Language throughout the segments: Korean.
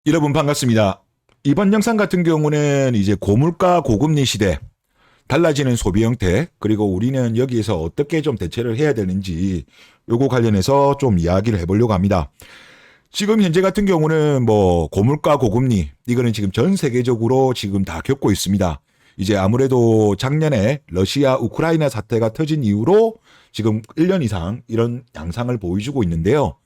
여러분 반갑습니다. 이번 영상 같은 경우는 이제 고물가 고금리 시대, 달라지는 소비 형태, 그리고 우리는 여기에서 어떻게 좀 대처를 해야 되는지 요거 관련해서 좀 이야기를 해보려고 합니다. 지금 현재 같은 경우는 뭐 고물가 고금리 이거는 지금 전 세계적으로 지금 다 겪고 있습니다. 이제 아무래도 작년에 러시아 우크라이나 사태가 터진 이후로 지금 1년 이상 이런 양상을 보여주고 있는데요.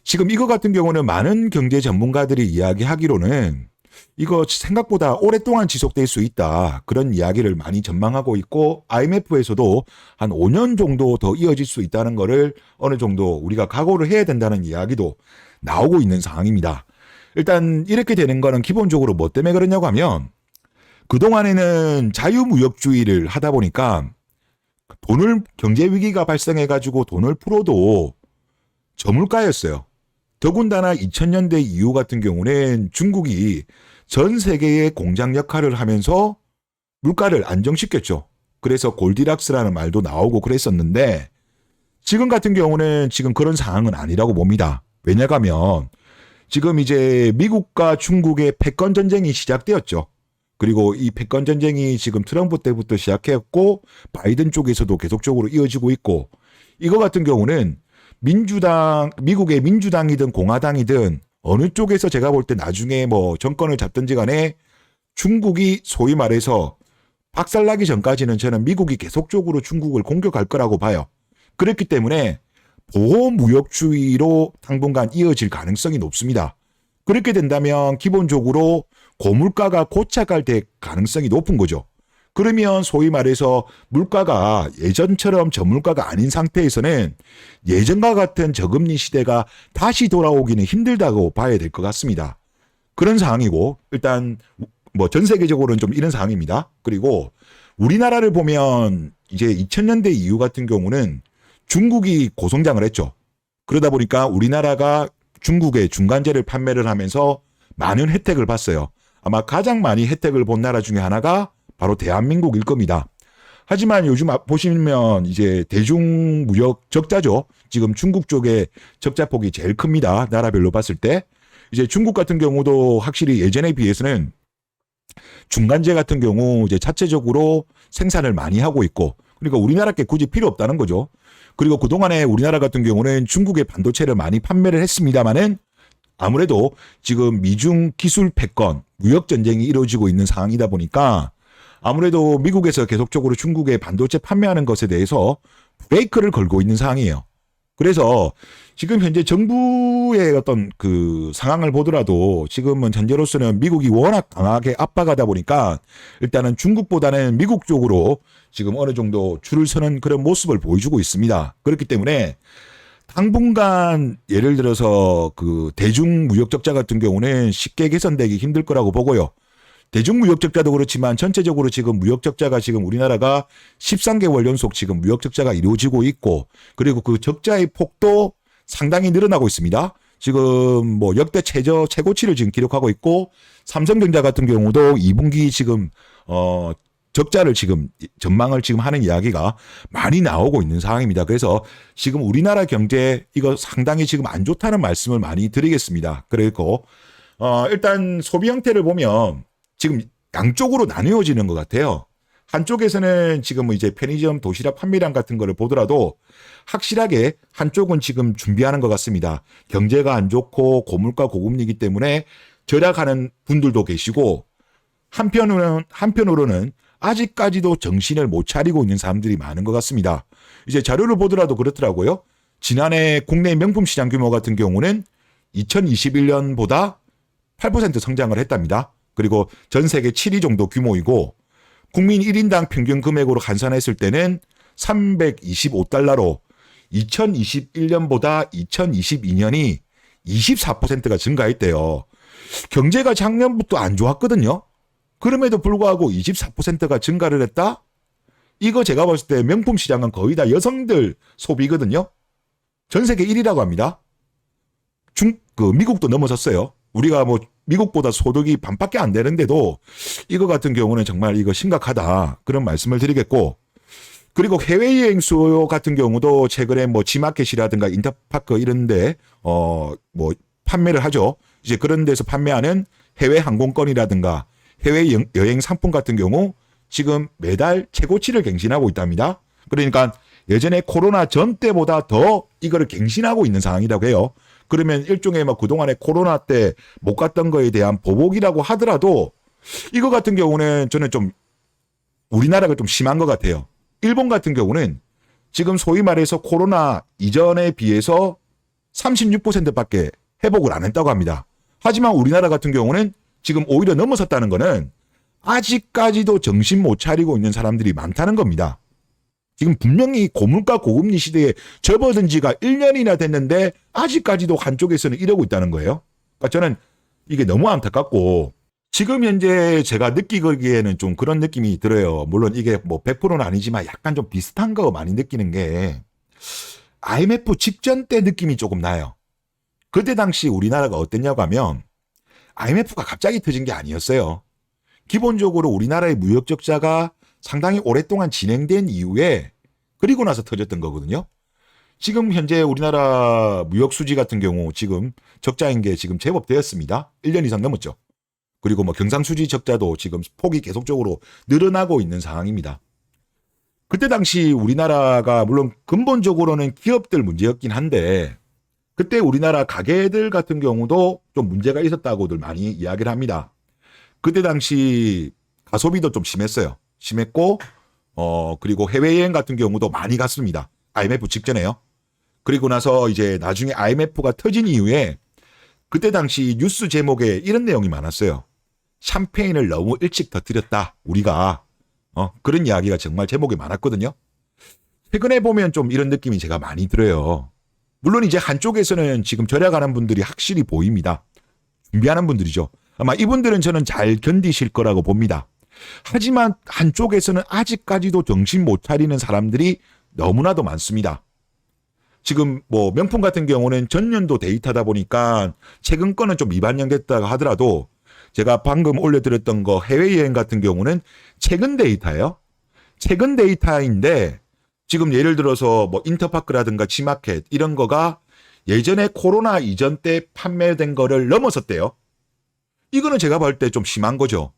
지금 이거 같은 경우는 많은 경제 전문가들이 이야기하기로는 이거 생각보다 오랫동안 지속될 수 있다. 그런 이야기를 많이 전망하고 있고 IMF에서도 한 5년 정도 더 이어질 수 있다는 거를 어느 정도 우리가 각오를 해야 된다는 이야기도 나오고 있는 상황입니다. 일단 이렇게 되는 거는 기본적으로 뭐 때문에 그러냐고 하면 그동안에는 자유무역주의를 하다 보니까 경제 위기가 발생해가지고 돈을 풀어도 저물가였어요. 더군다나 2000년대 이후 같은 경우는 중국이 전 세계의 공장 역할을 하면서 물가를 안정시켰죠. 그래서 골디락스라는 말도 나오고 그랬었는데 지금 같은 경우는 지금 그런 상황은 아니라고 봅니다. 왜냐하면 지금 이제 미국과 중국의 패권 전쟁이 시작되었죠. 그리고 이 패권 전쟁이 지금 트럼프 때부터 시작했고 바이든 쪽에서도 계속적으로 이어지고 있고 이거 같은 경우는 미국의 민주당이든 공화당이든 어느 쪽에서 제가 볼 때 나중에 뭐 정권을 잡든지 간에 중국이 소위 말해서 박살나기 전까지는 저는 미국이 계속적으로 중국을 공격할 거라고 봐요. 그렇기 때문에 보호무역주의로 당분간 이어질 가능성이 높습니다. 그렇게 된다면 기본적으로 고물가가 고착할 될 가능성이 높은 거죠. 그러면 소위 말해서 물가가 예전처럼 저물가가 아닌 상태에서는 예전과 같은 저금리 시대가 다시 돌아오기는 힘들다고 봐야 될 것 같습니다. 그런 상황이고 일단 뭐 전 세계적으로는 좀 이런 상황입니다. 그리고 우리나라를 보면 이제 2000년대 이후 같은 경우는 중국이 고성장을 했죠. 그러다 보니까 우리나라가 중국에 중간재를 판매를 하면서 많은 혜택을 봤어요. 아마 가장 많이 혜택을 본 나라 중에 하나가 바로 대한민국일 겁니다. 하지만 요즘 보시면 이제 대중무역 적자죠. 지금 중국 쪽에 적자폭이 제일 큽니다. 나라별로 봤을 때. 이제 중국 같은 경우도 확실히 예전에 비해서는 중간재 같은 경우 이제 자체적으로 생산을 많이 하고 있고 그러니까 우리나라께 굳이 필요 없다는 거죠. 그리고 그동안에 우리나라 같은 경우는 중국의 반도체를 많이 판매를 했습니다만은 아무래도 지금 미중 기술 패권, 무역 전쟁이 이루어지고 있는 상황이다 보니까 아무래도 미국에서 계속적으로 중국에 반도체 판매하는 것에 대해서 브레이크를 걸고 있는 상황이에요. 그래서 지금 현재 정부의 어떤 그 상황을 보더라도 지금은 현재로서는 미국이 워낙 강하게 압박하다 보니까 일단은 중국보다는 미국 쪽으로 지금 어느 정도 줄을 서는 그런 모습을 보여주고 있습니다. 그렇기 때문에 당분간 예를 들어서 그 대중무역 적자 같은 경우는 쉽게 개선되기 힘들 거라고 보고요. 대중무역 적자도 그렇지만 전체적으로 지금 무역 적자가 지금 우리나라가 13개월 연속 지금 무역 적자가 이루어지고 있고 그리고 그 적자의 폭도 상당히 늘어나고 있습니다. 지금 뭐 역대 최고치를 지금 기록하고 있고 삼성전자 같은 경우도 2분기 지금 적자를 지금 전망을 지금 하는 이야기가 많이 나오고 있는 상황입니다. 그래서 지금 우리나라 경제 이거 상당히 지금 안 좋다는 말씀을 많이 드리겠습니다. 그리고 일단 소비 형태를 보면 지금 양쪽으로 나뉘어지는 것 같아요. 한쪽에서는 지금 이제 편의점 도시락 판매량 같은 거를 보더라도 확실하게 한쪽은 지금 준비하는 것 같습니다. 경제가 안 좋고 고물가 고금리이기 때문에 절약하는 분들도 계시고 한편으로는 아직까지도 정신을 못 차리고 있는 사람들이 많은 것 같습니다. 이제 자료를 보더라도 그렇더라고요. 지난해 국내 명품 시장 규모 같은 경우는 2021년보다 8% 성장을 했답니다. 그리고 전 세계 7위 정도 규모이고 국민 1인당 평균 금액으로 환산했을 때는 325달러로 2021년보다 2022년이 24%가 증가했대요. 경제가 작년부터 안 좋았거든요. 그럼에도 불구하고 24%가 증가를 했다? 이거 제가 봤을 때 명품 시장은 거의 다 여성들 소비거든요. 전 세계 1위라고 합니다. 미국도 넘어섰어요. 우리가 뭐 미국보다 소득이 반밖에 안 되는데도 이거 같은 경우는 정말 이거 심각하다. 그런 말씀을 드리겠고 그리고 해외여행 수요 같은 경우도 최근에 뭐 지마켓이라든가 인터파크 이런데 뭐 판매를 하죠. 이제 그런 데서 판매하는 해외 항공권이라든가 해외 여행 상품 같은 경우 지금 매달 최고치를 갱신하고 있답니다. 그러니까 예전에 코로나 전 때보다 더 이거를 갱신하고 있는 상황이라고 해요. 그러면 일종의 뭐 그동안에 코로나 때 못 갔던 거에 대한 보복이라고 하더라도 이거 같은 경우는 저는 좀 우리나라가 좀 심한 것 같아요. 일본 같은 경우는 지금 소위 말해서 코로나 이전에 비해서 36%밖에 회복을 안 했다고 합니다. 하지만 우리나라 같은 경우는 지금 오히려 넘어섰다는 거는 아직까지도 정신 못 차리고 있는 사람들이 많다는 겁니다. 지금 분명히 고물가 고금리 시대에 접어든 지가 1년이나 됐는데 아직까지도 한쪽에서는 이러고 있다는 거예요. 그러니까 저는 이게 너무 안타깝고 지금 현재 제가 느끼기에는 좀 그런 느낌이 들어요. 물론 이게 뭐 100%는 아니지만 약간 좀 비슷한 거 많이 느끼는 게 IMF 직전 때 느낌이 조금 나요. 그때 당시 우리나라가 어땠냐고 하면 IMF가 갑자기 터진 게 아니었어요. 기본적으로 우리나라의 무역 적자가 상당히 오랫동안 진행된 이후에 그리고 나서 터졌던 거거든요. 지금 현재 우리나라 무역 수지 같은 경우 지금 적자인 게 지금 제법 되었습니다. 1년 이상 넘었죠. 그리고 뭐 경상수지 적자도 지금 폭이 계속적으로 늘어나고 있는 상황입니다. 그때 당시 우리나라가 물론 근본적으로는 기업들 문제였긴 한데 그때 우리나라 가게들 같은 경우도 좀 문제가 있었다고들 많이 이야기를 합니다. 그때 당시 가소비도 좀 심했어요. 심했고 그리고 해외여행 같은 경우도 많이 갔습니다. IMF 직전에요. 그리고 나서 이제 나중에 IMF가 터진 이후에 그때 당시 뉴스 제목에 이런 내용이 많았어요. 샴페인을 너무 일찍 터뜨렸다. 우리가 그런 이야기가 정말 제목에 많았거든요. 최근에 보면 좀 이런 느낌이 제가 많이 들어요. 물론 이제 한쪽에서는 지금 절약하는 분들이 확실히 보입니다. 준비하는 분들이죠. 아마 이분들은 저는 잘 견디실 거라고 봅니다. 하지만 한쪽에서는 아직까지도 정신 못 차리는 사람들이 너무나도 많습니다. 지금 뭐 명품 같은 경우는 전년도 데이터다 보니까 최근 거는 좀 미반영됐다고 하더라도 제가 방금 올려드렸던 거 해외여행 같은 경우는 최근 데이터예요. 최근 데이터인데 지금 예를 들어서 뭐 인터파크라든가 지마켓 이런 거가 예전에 코로나 이전 때 판매된 거를 넘어섰대요. 이거는 제가 볼 때 좀 심한 거죠.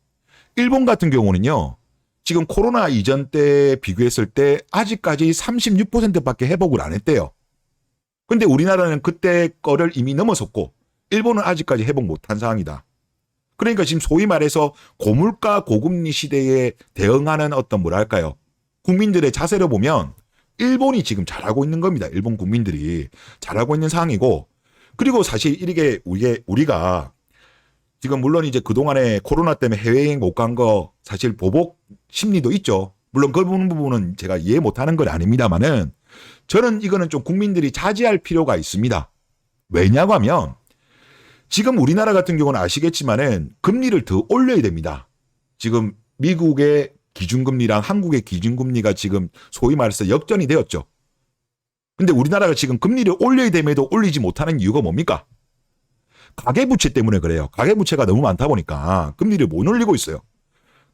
일본 같은 경우는요. 지금 코로나 이전 때 비교했을 때 아직까지 36%밖에 회복을 안 했대요. 근데 우리나라는 그때 거를 이미 넘어섰고 일본은 아직까지 회복 못한 상황이다. 그러니까 지금 소위 말해서 고물가 고금리 시대에 대응하는 어떤 뭐랄까요. 국민들의 자세를 보면 일본이 지금 잘하고 있는 겁니다. 일본 국민들이 잘하고 있는 상황이고 그리고 사실 이게 우리가 지금 물론 이제 그동안에 코로나 때문에 해외여행 못 간 거 사실 보복 심리도 있죠. 물론 그 부분은 제가 이해 못하는 건 아닙니다만은 저는 이거는 좀 국민들이 자제할 필요가 있습니다. 왜냐고 하면 지금 우리나라 같은 경우는 아시겠지만은 금리를 더 올려야 됩니다. 지금 미국의 기준금리랑 한국의 기준금리가 지금 소위 말해서 역전이 되었죠. 근데 우리나라가 지금 금리를 올려야 됨에도 올리지 못하는 이유가 뭡니까? 가계부채 때문에 그래요. 가계부채가 너무 많다 보니까 금리를 못 올리고 있어요.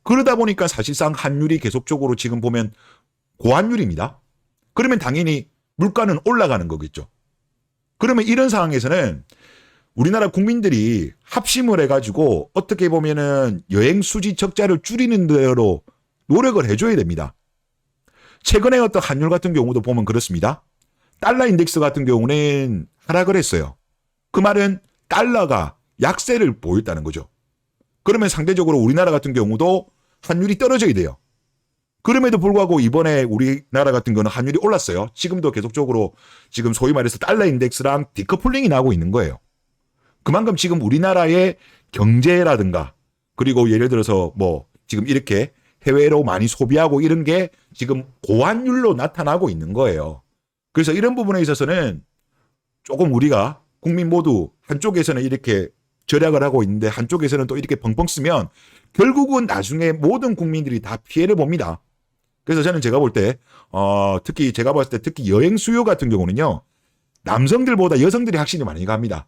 그러다 보니까 사실상 환율이 계속적으로 지금 보면 고환율입니다. 그러면 당연히 물가는 올라가는 거겠죠. 그러면 이런 상황에서는 우리나라 국민들이 합심을 해가지고 어떻게 보면은 여행 수지 적자를 줄이는 대로 노력을 해줘야 됩니다. 최근에 어떤 환율 같은 경우도 보면 그렇습니다. 달러 인덱스 같은 경우는 하락을 했어요. 그 말은 달러가 약세를 보였다는 거죠. 그러면 상대적으로 우리나라 같은 경우도 환율이 떨어져야 돼요. 그럼에도 불구하고 이번에 우리나라 같은 거는 환율이 올랐어요. 지금도 계속적으로 지금 소위 말해서 달러 인덱스랑 디커플링이 나고 있는 거예요. 그만큼 지금 우리나라의 경제라든가 그리고 예를 들어서 뭐 지금 이렇게 해외로 많이 소비하고 이런 게 지금 고환율로 나타나고 있는 거예요. 그래서 이런 부분에 있어서는 조금 우리가 국민 모두 한쪽에서는 이렇게 절약을 하고 있는데 한쪽에서는 또 이렇게 펑펑 쓰면 결국은 나중에 모든 국민들이 다 피해를 봅니다. 그래서 저는 제가 볼 때 특히 제가 봤을 때 특히 여행 수요 같은 경우는요. 남성들보다 여성들이 확실히 많이 갑니다.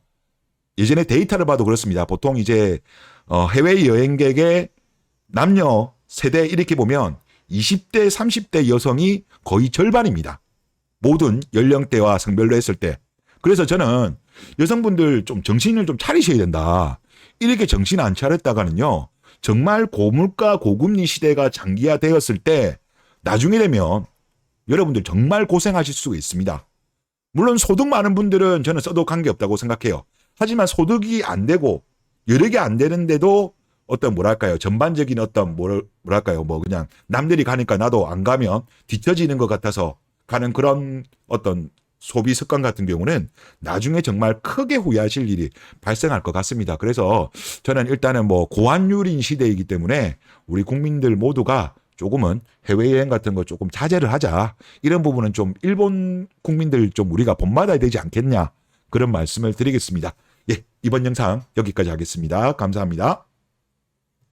예전에 데이터를 봐도 그렇습니다. 보통 이제 해외 여행객의 남녀 세대 이렇게 보면 20대, 30대 여성이 거의 절반입니다. 모든 연령대와 성별로 했을 때. 그래서 저는 여성분들 좀 정신을 좀 차리셔야 된다. 이렇게 정신 안 차렸다가는요. 정말 고물가 고금리 시대가 장기화되었을 때 나중에 되면 여러분들 정말 고생하실 수가 있습니다. 물론 소득 많은 분들은 저는 써도 관계없다고 생각해요. 하지만 소득이 안 되고 여러 개 안 되는데도 어떤 뭐랄까요. 전반적인 어떤 뭐랄까요. 뭐 그냥 남들이 가니까 나도 안 가면 뒤처지는 것 같아서 가는 그런 어떤 소비 습관 같은 경우는 나중에 정말 크게 후회하실 일이 발생할 것 같습니다. 그래서 저는 일단은 뭐 고환율인 시대이기 때문에 우리 국민들 모두가 조금은 해외여행 같은 거 조금 자제를 하자. 이런 부분은 좀 일본 국민들 좀 우리가 본받아야 되지 않겠냐. 그런 말씀을 드리겠습니다. 예, 이번 영상 여기까지 하겠습니다. 감사합니다.